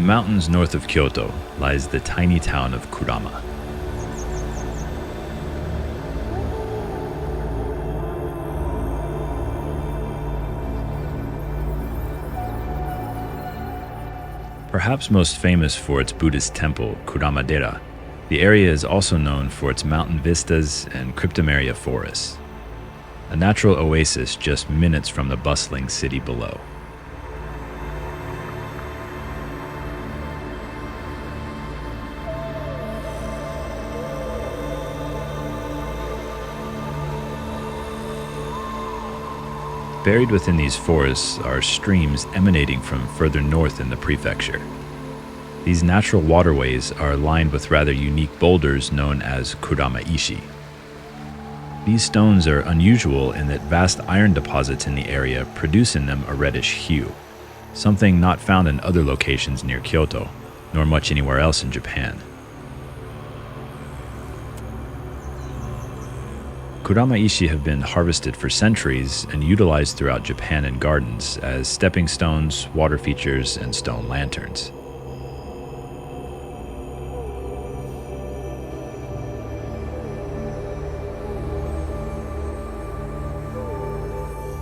mountains north of Kyoto lies the tiny town of Kurama. Perhaps most famous for its Buddhist temple, Kurama-dera, the area is also known for its mountain vistas and cryptomeria forests, a natural oasis just minutes from the bustling city below. Buried within these forests are streams emanating from further north in the prefecture. These natural waterways are lined with rather unique boulders known as Kurama-ishi. These stones are unusual in that vast iron deposits in the area produce in them a reddish hue, something not found in other locations near Kyoto, nor much anywhere else in Japan. Kurama-ishi have been harvested for centuries and utilized throughout Japan in gardens as stepping stones, water features, and stone lanterns.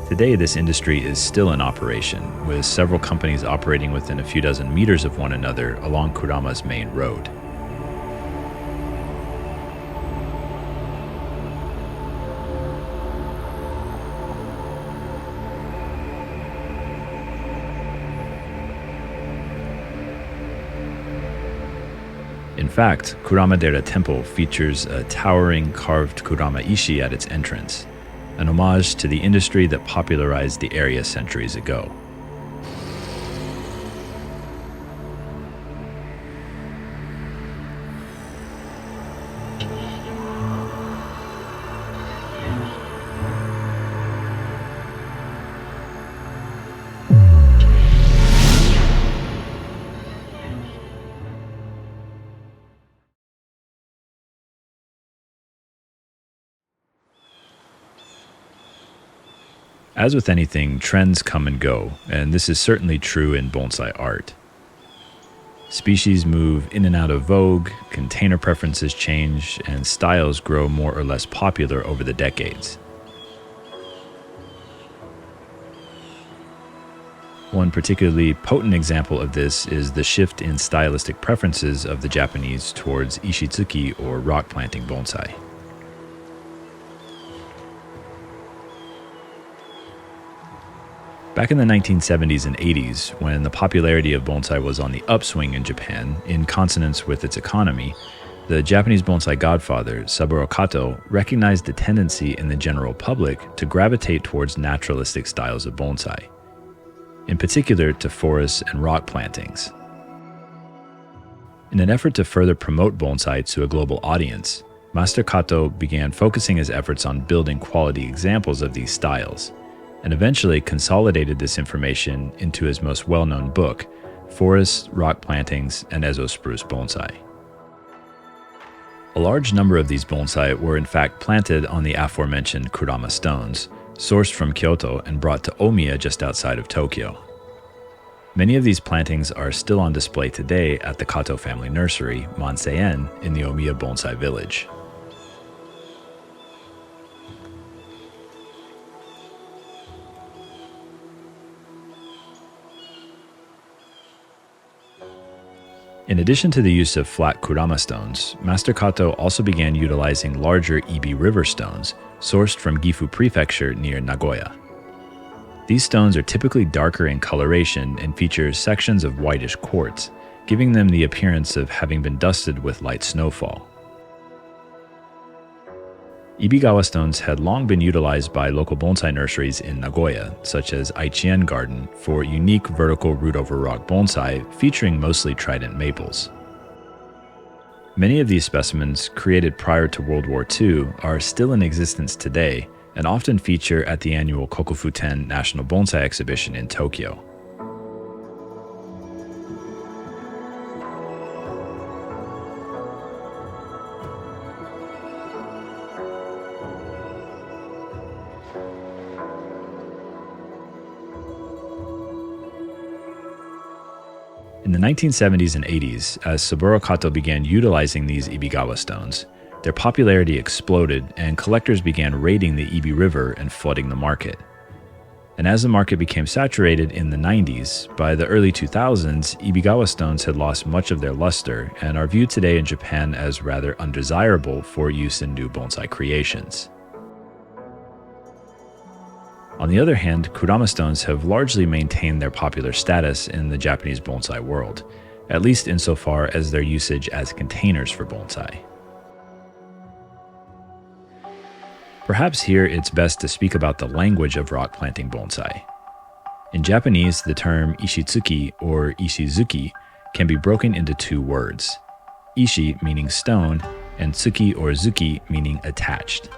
Today, this industry is still in operation, with several companies operating within a few dozen meters of one another along Kurama's main road. In fact, Kurama-dera Temple features a towering carved Kurama-ishi at its entrance, an homage to the industry that popularized the area centuries ago. As with anything, trends come and go, and this is certainly true in bonsai art. Species move in and out of vogue, container preferences change, and styles grow more or less popular over the decades. One particularly potent example of this is the shift in stylistic preferences of the Japanese towards Ishitsuki or rock planting bonsai. Back in the 1970s and 80s, when the popularity of bonsai was on the upswing in Japan, in consonance with its economy, the Japanese bonsai godfather, Saburo Kato, recognized the tendency in the general public to gravitate towards naturalistic styles of bonsai, in particular to forests and rock plantings. In an effort to further promote bonsai to a global audience, Master Kato began focusing his efforts on building quality examples of these styles, and eventually consolidated this information into his most well-known book, Forests, Rock Plantings, and Ezo Spruce Bonsai. A large number of these bonsai were in fact planted on the aforementioned Kurama stones, sourced from Kyoto and brought to Omiya just outside of Tokyo. Many of these plantings are still on display today at the Kato family nursery, Bonsai-U, in the Omiya Bonsai Village. In addition to the use of flat Kurama stones, Master Kato also began utilizing larger Ibi River stones, sourced from Gifu Prefecture near Nagoya. These stones are typically darker in coloration and feature sections of whitish quartz, giving them the appearance of having been dusted with light snowfall. Ibigawa stones had long been utilized by local bonsai nurseries in Nagoya, such as Eisei-en Garden, for unique vertical root-over-rock bonsai featuring mostly trident maples. Many of these specimens, created prior to World War II, are still in existence today and often feature at the annual Kokufuten National Bonsai Exhibition in Tokyo. In the 1970s and 80s, as Saburo Kato began utilizing these Ibigawa stones, their popularity exploded and collectors began raiding the Ibi River and flooding the market. And as the market became saturated in the 90s, by the early 2000s, Ibigawa stones had lost much of their luster and are viewed today in Japan as rather undesirable for use in new bonsai creations. On the other hand, Kurama stones have largely maintained their popular status in the Japanese bonsai world, at least insofar as their usage as containers for bonsai. Perhaps here it's best to speak about the language of rock planting bonsai. In Japanese, the term Ishitsuki or Ishizuki can be broken into two words, ishi meaning stone, and tsuki or zuki meaning attached.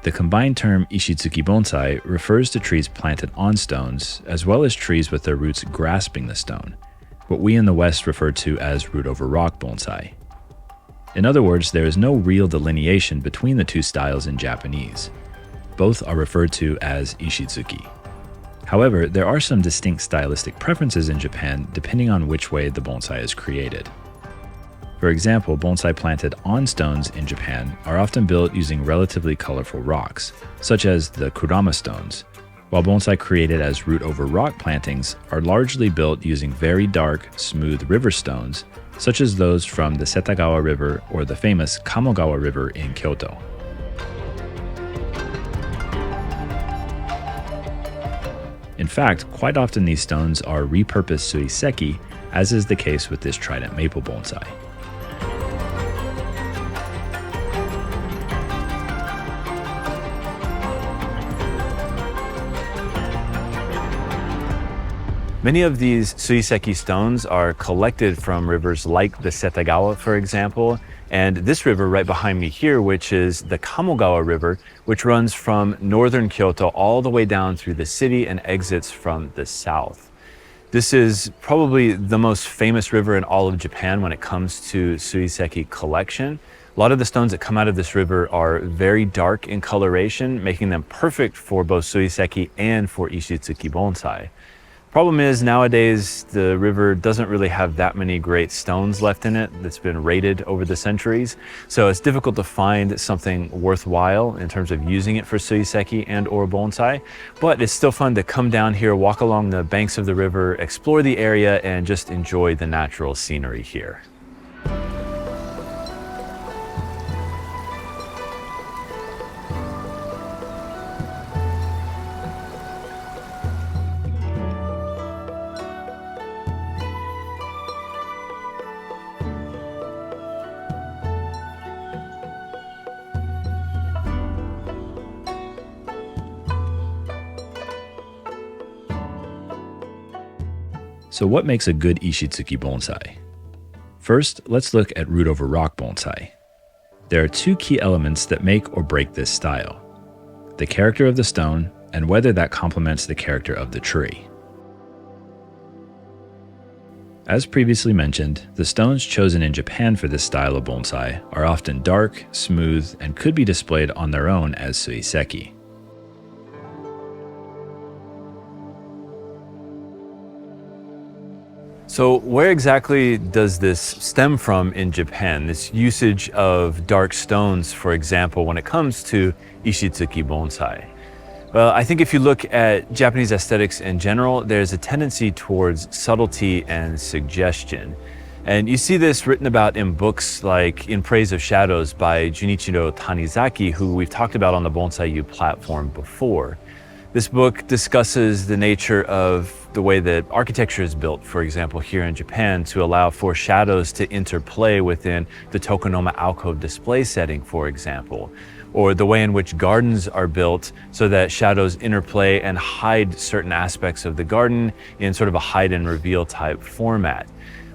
The combined term Ishitsuki bonsai refers to trees planted on stones, as well as trees with their roots grasping the stone, what we in the West refer to as root over rock bonsai. In other words, there is no real delineation between the two styles in Japanese. Both are referred to as Ishitsuki. However, there are some distinct stylistic preferences in Japan depending on which way the bonsai is created. For example, bonsai planted on stones in Japan are often built using relatively colorful rocks, such as the Kurama stones, while bonsai created as root over rock plantings are largely built using very dark, smooth river stones, such as those from the Setagawa River or the famous Kamogawa River in Kyoto. In fact, quite often these stones are repurposed suiseki, as is the case with this trident maple bonsai. Many of these suiseki stones are collected from rivers like the Setagawa, for example, and this river right behind me here, which is the Kamogawa River, which runs from northern Kyoto all the way down through the city and exits from the south. This is probably the most famous river in all of Japan when it comes to suiseki collection. A lot of the stones that come out of this river are very dark in coloration, making them perfect for both suiseki and for Ishitsuki bonsai. Problem is, nowadays, the river doesn't really have that many great stones left in it that's been raided over the centuries. So it's difficult to find something worthwhile in terms of using it for suiseki and or bonsai. But it's still fun to come down here, walk along the banks of the river, explore the area, and just enjoy the natural scenery here. So what makes a good Ishitsuki bonsai? First, let's look at root over rock bonsai. There are two key elements that make or break this style: the character of the stone and whether that complements the character of the tree. As previously mentioned, the stones chosen in Japan for this style of bonsai are often dark, smooth, and could be displayed on their own as suiseki. So where exactly does this stem from in Japan, this usage of dark stones, for example, when it comes to Ishitsuki bonsai? Well, I think if you look at Japanese aesthetics in general, there's a tendency towards subtlety and suggestion. And you see this written about in books like In Praise of Shadows by Junichiro Tanizaki, who we've talked about on the Bonsai-U platform before. This book discusses the nature of the way that architecture is built, for example, here in Japan, to allow for shadows to interplay within the tokonoma alcove display setting, for example, or the way in which gardens are built so that shadows interplay and hide certain aspects of the garden in sort of a hide and reveal type format.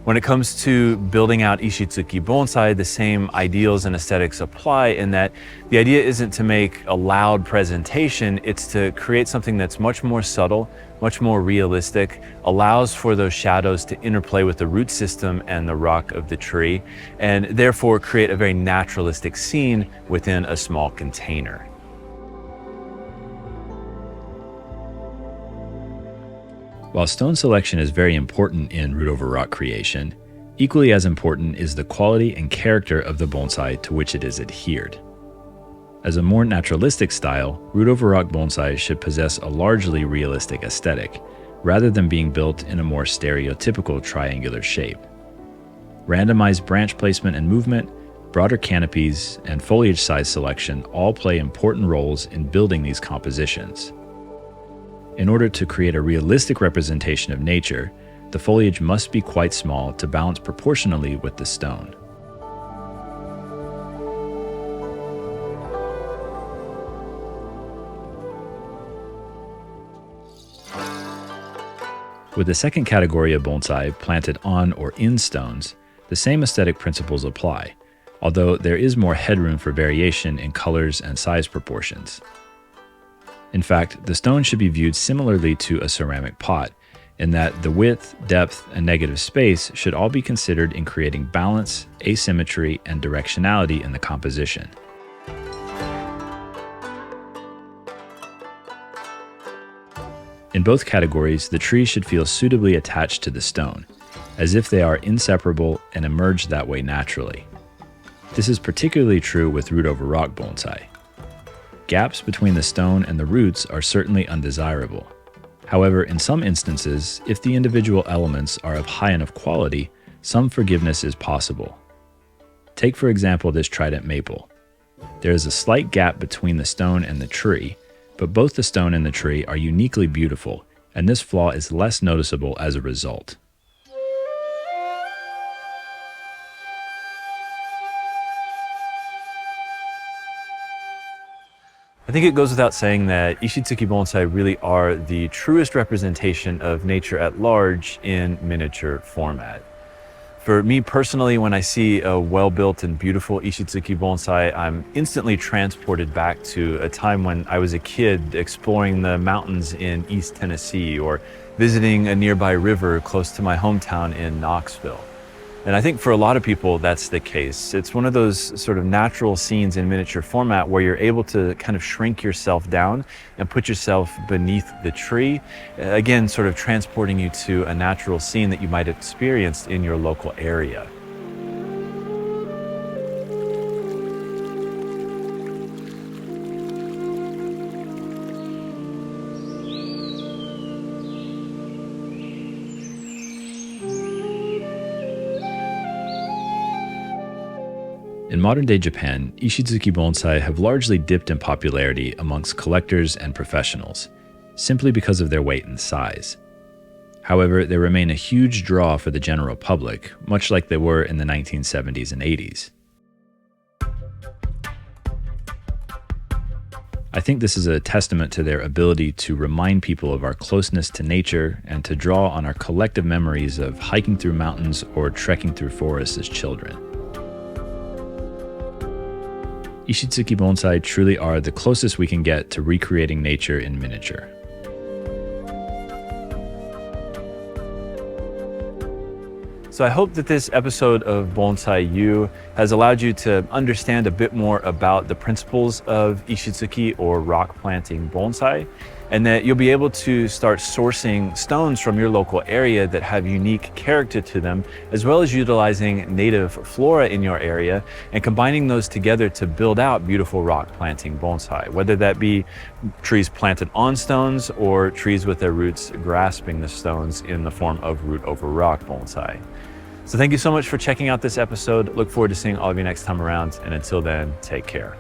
When it comes to building out Ishitsuki bonsai, the same ideals and aesthetics apply, in that the idea isn't to make a loud presentation, it's to create something that's much more subtle, much more realistic, allows for those shadows to interplay with the root system and the rock of the tree, and therefore create a very naturalistic scene within a small container. While stone selection is very important in root over rock creation, equally as important is the quality and character of the bonsai to which it is adhered. As a more naturalistic style, root over rock bonsai should possess a largely realistic aesthetic, rather than being built in a more stereotypical triangular shape. Randomized branch placement and movement, broader canopies, and foliage size selection all play important roles in building these compositions. In order to create a realistic representation of nature, the foliage must be quite small to balance proportionally with the stone. With the second category of bonsai planted on or in stones, the same aesthetic principles apply, although there is more headroom for variation in colors and size proportions. In fact, the stone should be viewed similarly to a ceramic pot, in that the width, depth, and negative space should all be considered in creating balance, asymmetry, and directionality in the composition. In both categories, the tree should feel suitably attached to the stone, as if they are inseparable and emerge that way naturally. This is particularly true with root over rock bonsai. Gaps between the stone and the roots are certainly undesirable. However, in some instances, if the individual elements are of high enough quality, some forgiveness is possible. Take for example this trident maple. There is a slight gap between the stone and the tree, but both the stone and the tree are uniquely beautiful, and this flaw is less noticeable as a result. I think it goes without saying that Ishitsuki bonsai really are the truest representation of nature at large in miniature format. For me personally, when I see a well-built and beautiful Ishitsuki bonsai, I'm instantly transported back to a time when I was a kid exploring the mountains in East Tennessee or visiting a nearby river close to my hometown in Knoxville. And I think for a lot of people, that's the case. It's one of those sort of natural scenes in miniature format where you're able to kind of shrink yourself down and put yourself beneath the tree. Again, sort of transporting you to a natural scene that you might have experienced in your local area. In modern-day Japan, Ishitsuki bonsai have largely dipped in popularity amongst collectors and professionals, simply because of their weight and size. However, they remain a huge draw for the general public, much like they were in the 1970s and 80s. I think this is a testament to their ability to remind people of our closeness to nature and to draw on our collective memories of hiking through mountains or trekking through forests as children. Ishitsuki bonsai truly are the closest we can get to recreating nature in miniature. So I hope that this episode of Bonsai-U has allowed you to understand a bit more about the principles of Ishitsuki or rock planting bonsai, and that you'll be able to start sourcing stones from your local area that have unique character to them, as well as utilizing native flora in your area and combining those together to build out beautiful rock planting bonsai, whether that be trees planted on stones or trees with their roots grasping the stones in the form of root over rock bonsai. So thank you so much for checking out this episode. Look forward to seeing all of you next time around, and until then, take care.